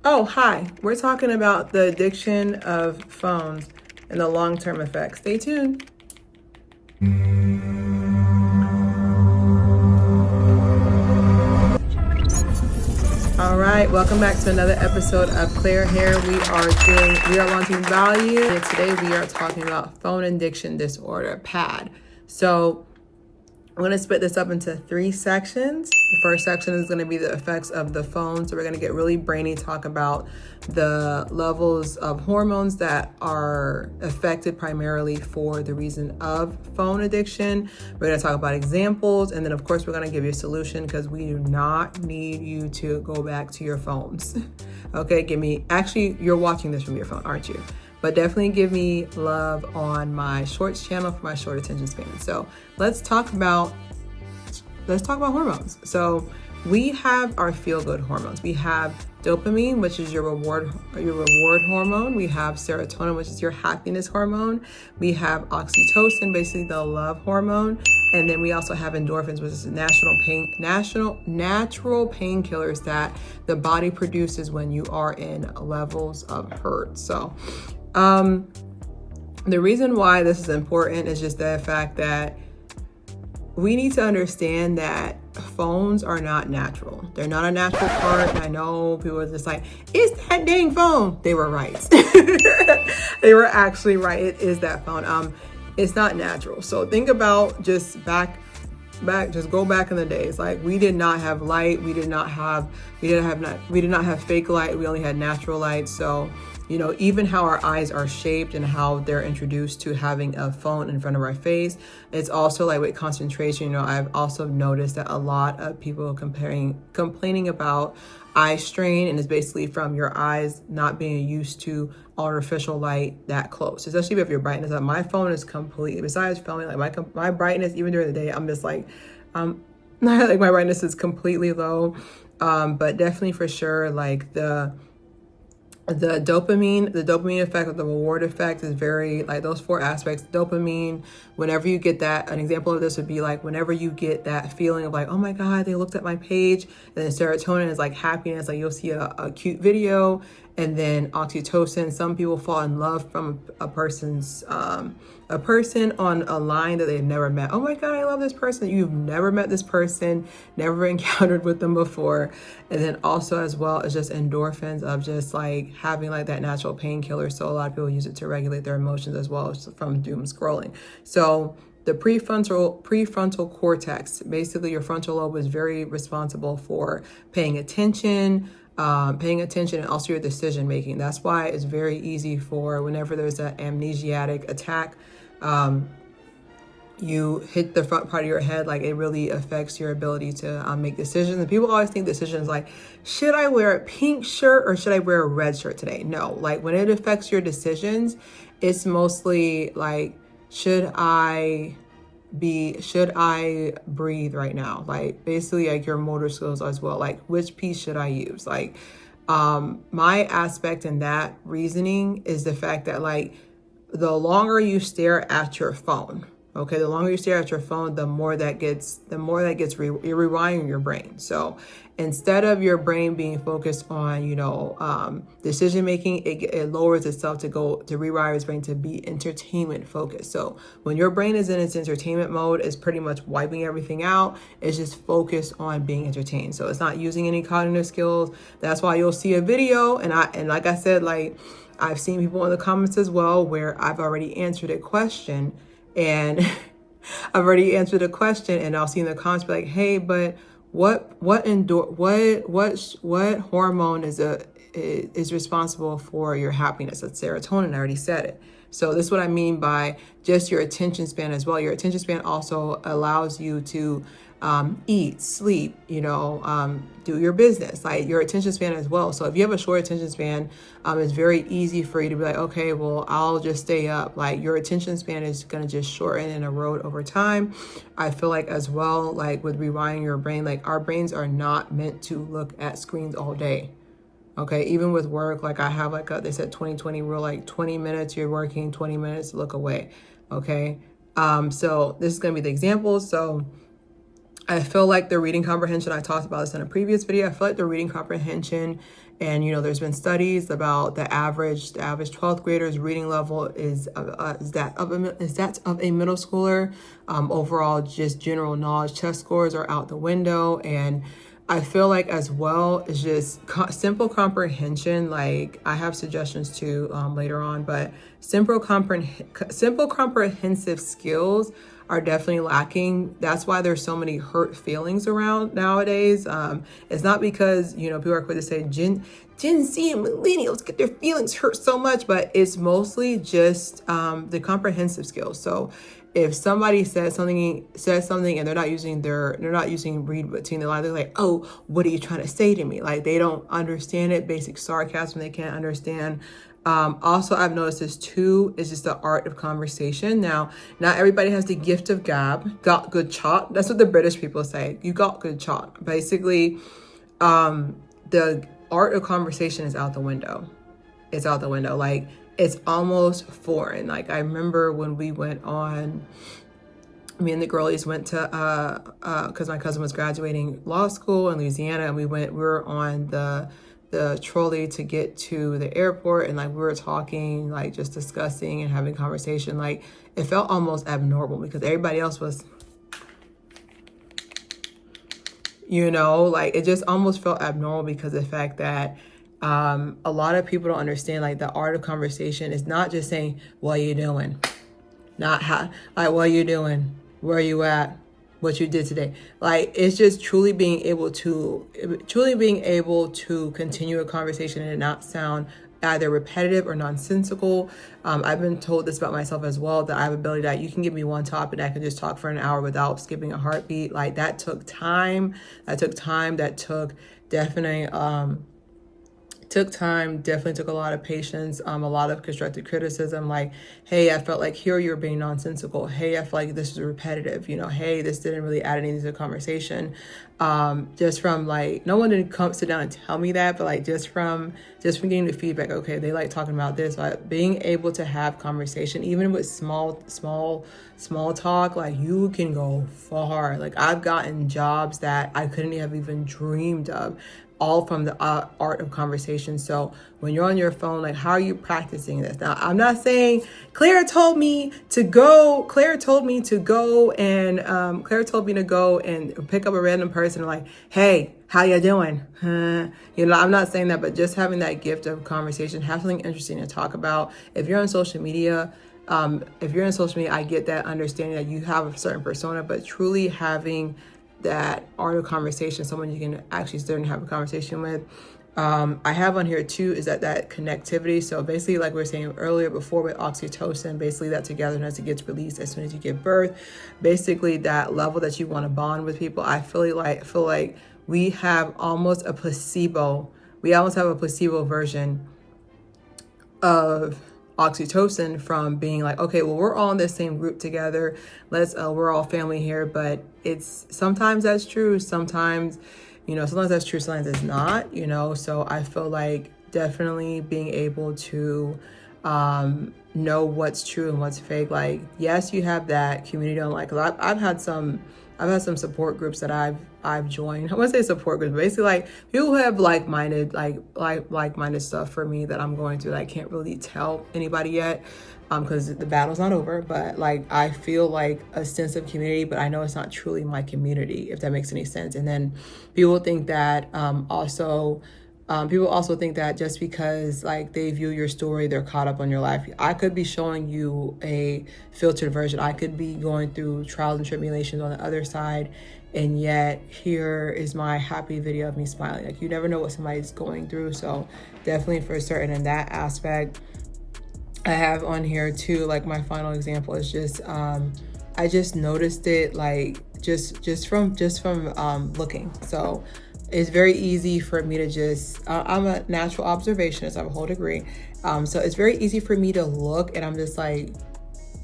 Oh, hi. We're talking about the addiction of phones and the long-term effects. Stay tuned. All right, welcome back to another episode of Claire Hair. We are launching value, and today we are talking about phone addiction disorder, PAD. So I'm going to split this up into 3 sections. The first section is going to be the effects of the phone. So we're going to get really brainy, talk about the levels of hormones that are affected primarily for the reason of phone addiction. We're going to talk about examples. And then, of course, we're going to give you a solution because we do not need you to go back to your phones. Okay, actually, you're watching this from your phone, aren't you? But definitely give me love on my shorts channel for my short attention span. So let's talk about hormones. So we have our feel-good hormones. We have dopamine, which is your reward hormone. We have serotonin, which is your happiness hormone. We have oxytocin, basically the love hormone. And then we also have endorphins, which is natural painkillers that the body produces when you are in levels of hurt. So the reason why this is important is just the fact that we need to understand that phones are not natural. They're not a natural part. And I know people are just like, it's that dang phone. They were right. They were actually right. It is that phone. It's not natural. So think about just go back in the days. Like we did not have light. We did not have fake light. We only had natural light. So even how our eyes are shaped and how they're introduced to having a phone in front of our face, it's also like with concentration. I've also noticed that a lot of people complaining about eye strain, and it's basically from your eyes not being used to artificial light that close, especially if your brightness up. My phone is completely, besides filming, like my brightness, even during the day, I'm just like, like my brightness is completely low. But definitely for sure, like the dopamine effect, or the reward effect, is very, like, those 4 aspects. Dopamine, whenever you get that, an example of this would be like whenever you get that feeling of like, oh my God, they looked at my page. And then serotonin is like happiness, like you'll see a cute video. And then oxytocin, some people fall in love from a person on a line that they've never met. Oh my God, I love this person. You've never met this person, never encountered with them before. And then also as well as just endorphins of just like having like that natural painkiller. So a lot of people use it to regulate their emotions as well as from doom scrolling. So the prefrontal cortex, basically your frontal lobe, is very responsible for paying attention and also your decision making. That's why it's very easy for whenever there's an amnesiac attack, you hit the front part of your head, like it really affects your ability to make decisions. And people always think decisions like, should I wear a pink shirt or should I wear a red shirt today? No, like when it affects your decisions, it's mostly like, should I breathe right now? Like basically like your motor skills as well. Like which piece should I use? Like my aspect in that reasoning is the fact that like the longer you stare at your phone, okay, the longer you stare at your phone, the more that gets you're rewiring your brain. So instead of your brain being focused on, decision making, it lowers itself to rewire its brain to be entertainment focused. So when your brain is in its entertainment mode, it's pretty much wiping everything out. It's just focused on being entertained. So it's not using any cognitive skills. That's why you'll see a video, and like I said, like I've seen people in the comments as well where I've already answered a question, and I'll see in the comments be like, hey, but what hormone is responsible for your happiness? That's serotonin. I already said it. So this is what I mean by just your attention span as well. Your attention span also allows you to eat, sleep, do your business, like your attention span as well. So if you have a short attention span, it's very easy for you to be like, okay, well, I'll just stay up. Like your attention span is going to just shorten and erode over time. I feel like as well, like with rewiring your brain, like our brains are not meant to look at screens all day. Okay, even with work, like I have they said 20-20 rule, like 20 minutes you're working, 20 minutes look away. Okay, so this is going to be the example. So I feel like the reading comprehension, I talked about this in a previous video, I feel like the reading comprehension, and there's been studies about the average 12th grader's reading level is that of a middle schooler. Overall, just general knowledge test scores are out the window. And I feel like as well, it's just simple comprehension. Like, I have suggestions too later on, but simple comprehensive skills are definitely lacking. That's why there's so many hurt feelings around nowadays. It's not because, people are quick to say Gen Z and millennials get their feelings hurt so much, but it's mostly just the comprehensive skills. So if somebody says something and they're not using read between the lines, they're like, oh, what are you trying to say to me? Like, they don't understand it. Basic sarcasm, they can't understand. Also, I've noticed this too, is just the art of conversation. Now, not everybody has the gift of gab, got good chop. That's what the British people say. You got good chop. Basically, the art of conversation is out the window. It's out the window. Like, it's almost foreign. Like, I remember when we went on, me and the girlies went to, because my cousin was graduating law school in Louisiana, and we were on the trolley to get to the airport, and like we were talking, like just discussing and having conversation. Like, it felt almost abnormal because everybody else was, like, it just almost felt abnormal because of the fact that a lot of people don't understand, like, the art of conversation is not just saying, what are you doing? Not how, like, what are you doing? Where are you at? What you did today. Like, it's just truly being able to continue a conversation and not sound either repetitive or nonsensical. I've been told this about myself as well, that I have ability that you can give me one topic and I can just talk for an hour without skipping a heartbeat. Like, that took time. That took definitely took a lot of patience, a lot of constructive criticism. Like, hey, I felt like here you're being nonsensical. Hey, I feel like this is repetitive. Hey, this didn't really add anything to the conversation. Just from, like, no one didn't come sit down and tell me that, but like just from getting the feedback, okay, they like talking about this. Like, being able to have conversation, even with small talk, like, you can go far. Like, I've gotten jobs that I couldn't have even dreamed of, all from the art of conversation. So when you're on your phone, like, how are you practicing this? Now, I'm not saying Claire told me to go and pick up a random person and like, hey, how you doing? I'm not saying that, but just having that gift of conversation, have something interesting to talk about. If you're on social media, I get that understanding that you have a certain persona, but truly having that art of conversation, someone you can actually sit and have a conversation with. I have on here too is that connectivity. So basically, like we were saying earlier before with oxytocin, basically that togetherness, it gets released as soon as you give birth. Basically, that level that you want to bond with people. I feel like we have almost a placebo. We almost have a placebo version of oxytocin, from being like, okay, well, we're all in the same group together. We're all family here. But it's sometimes that's true. Sometimes that's true. Sometimes it's not, so I feel like definitely being able to know what's true and what's fake. Like, yes, you have that community on, like, I've had some support groups that I've joined. I wouldn't say support groups, but basically like people who have like-minded stuff for me that I'm going through that I can't really tell anybody yet, because the battle's not over. But like, I feel like a sense of community, but I know it's not truly my community, if that makes any sense. And then people think that people also think that just because like they view your story, they're caught up on your life. I could be showing you a filtered version. I could be going through trials and tribulations on the other side, and yet here is my happy video of me smiling. Like, you never know what somebody's going through. So definitely for certain in that aspect. I have on here too, like, my final example is just I just noticed it, like, just from looking. So it's very easy for me to just, I'm a natural observationist, I have a whole degree. So it's very easy for me to look and I'm just like,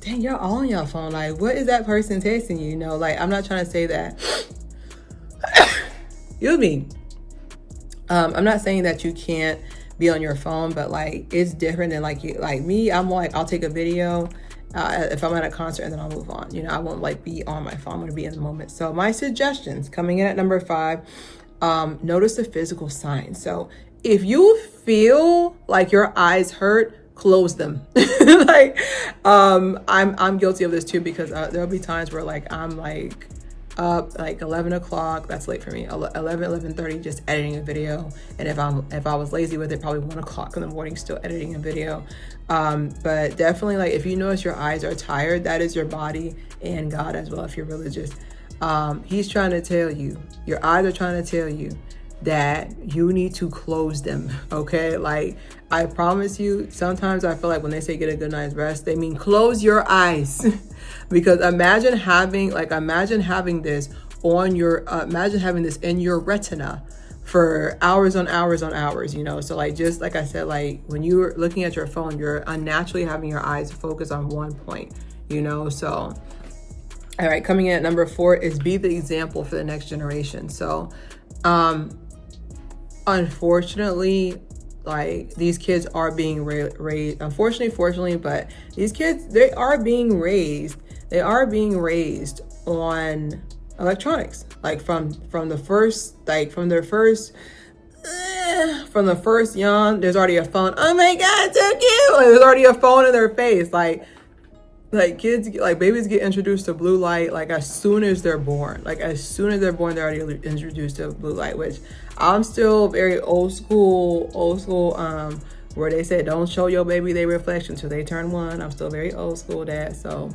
dang, y'all all on your phone. Like, what is that person texting you? Like, I'm not trying to say that. Excuse me. I'm not saying that you can't be on your phone, but like, it's different than like me. I'm like, I'll take a video if I'm at a concert, and then I'll move on. You know, I won't like be on my phone. I'm gonna be in the moment. So my suggestions coming in at number 5, notice the physical signs. So if you feel like your eyes hurt, close them. Like, I'm guilty of this too, because there'll be times where like I'm like up like 11 o'clock, that's late for me, 11:30, just editing a video. And if I was lazy with it, probably 1 o'clock in the morning still editing a video. But definitely, like, if you notice your eyes are tired, that is your body and God as well, if you're religious. He's trying to tell you, your eyes are trying to tell you that you need to close them. Okay, like, I promise you, sometimes I feel like when they say get a good night's rest, they mean close your eyes. Because imagine having this on your imagine having this in your retina for hours on hours on hours, you know. So like, just like I said, like when you're looking at your phone, you're unnaturally having your eyes focus on one point, you know. So all right, coming in at number 4 is be the example for the next generation. So unfortunately, like, these kids are being raised, unfortunately, fortunately, but these kids, they are being raised on electronics, like from the first yawn, there's already a phone. Oh my God, so cute. Like, there's already a phone in their face. Like kids, like babies get introduced to blue light like as soon as they're born. Like as soon as they're born, they're already introduced to blue light, which I'm still very old school, where they say don't show your baby their reflection till they turn 1. I'm still very old school dad, so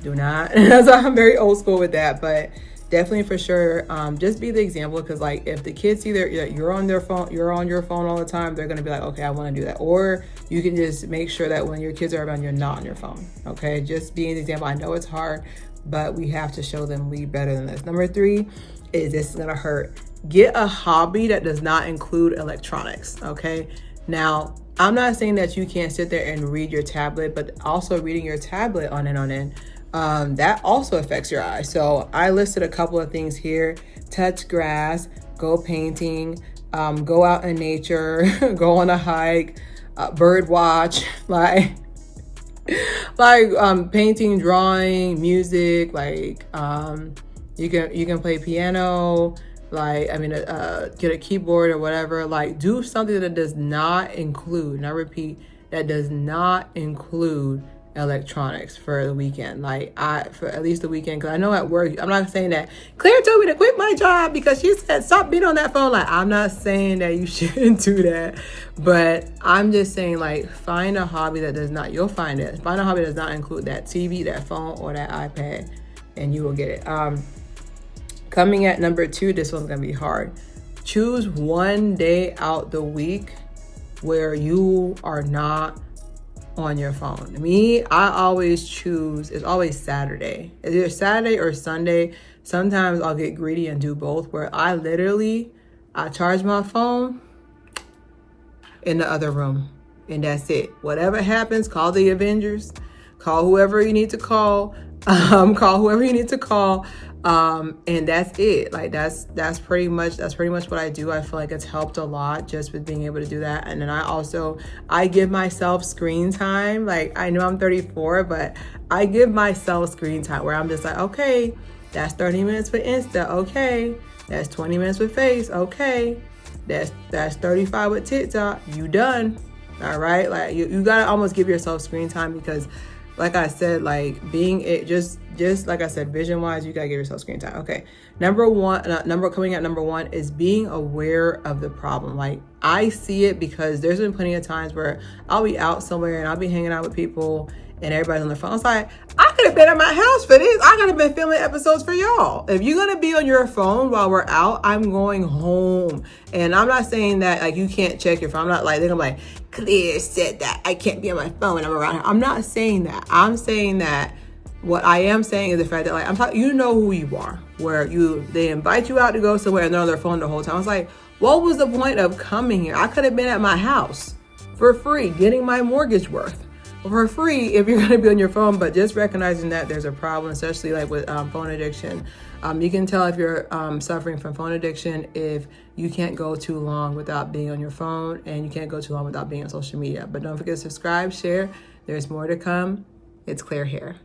do not. So I'm very old school with that, but definitely for sure, just be the example. Because like, if the kids see you're on your phone all the time, they're gonna be like, okay, I want to do that. Or you can just make sure that when your kids are around, you're not on your phone. Okay, just being an example. I know it's hard, but we have to show them we better than this. Number 3 is, this is gonna hurt, get a hobby that does not include electronics. Okay, now I'm not saying that you can't sit there and read your tablet, but also reading your tablet on end, that also affects your eyes. So I listed a couple of things here: touch grass, go painting, go out in nature, go on a hike, bird watch, like painting, drawing, music, like you can play piano, like, I mean, get a keyboard or whatever. Like, do something that does not include, and I repeat, that does not include electronics for the weekend. Like, for at least the weekend, because I know at work, I'm not saying that Claire told me to quit my job because she said stop being on that phone. Like, I'm not saying that you shouldn't do that, but I'm just saying, like, find a hobby that does not, you'll find it, find a hobby that does not include that TV, that phone, or that iPad, and you will get it. Coming at number 2, this one's gonna be hard. Choose one day out the week where you are not on your phone. Me, I always choose, it's always Saturday. It's either Saturday or Sunday. Sometimes I'll get greedy and do both, where I charge my phone in the other room, and that's it. Whatever happens, call the Avengers, call whoever you need to call, and that's it. Like, that's pretty much what I do. I feel like it's helped a lot just with being able to do that. And then I give myself screen time. Like, I know I'm 34, but I give myself screen time where I'm just like, okay, that's 30 minutes for Insta. Okay, that's 20 minutes with Face. Okay, that's 35 with TikTok. You done. All right. Like, you gotta almost give yourself screen time, because like I said, like, being it just like I said, vision wise, you gotta give yourself screen time. Okay, coming at number 1 is being aware of the problem. Like, I see it because there's been plenty of times where I'll be out somewhere and I'll be hanging out with people and everybody's on their phone. It's like, I could have been at my house for this. I could have been filming episodes for y'all. If you're gonna be on your phone while we're out, I'm going home. And I'm not saying that like you can't check your phone. I'm not like, they're gonna be like, Claire said that I can't be on my phone when I'm around her. I'm not saying that. I'm saying that what I am saying is the fact that, like, you know who you are, where they invite you out to go somewhere and they're on their phone the whole time. It's like, what was the point of coming here? I could have been at my house for free, getting my mortgage worth for free if you're going to be on your phone. But just recognizing that there's a problem, especially like with phone addiction. You can tell if you're suffering from phone addiction if you can't go too long without being on your phone, and you can't go too long without being on social media. But don't forget to subscribe, share. There's more to come. it's clear hair.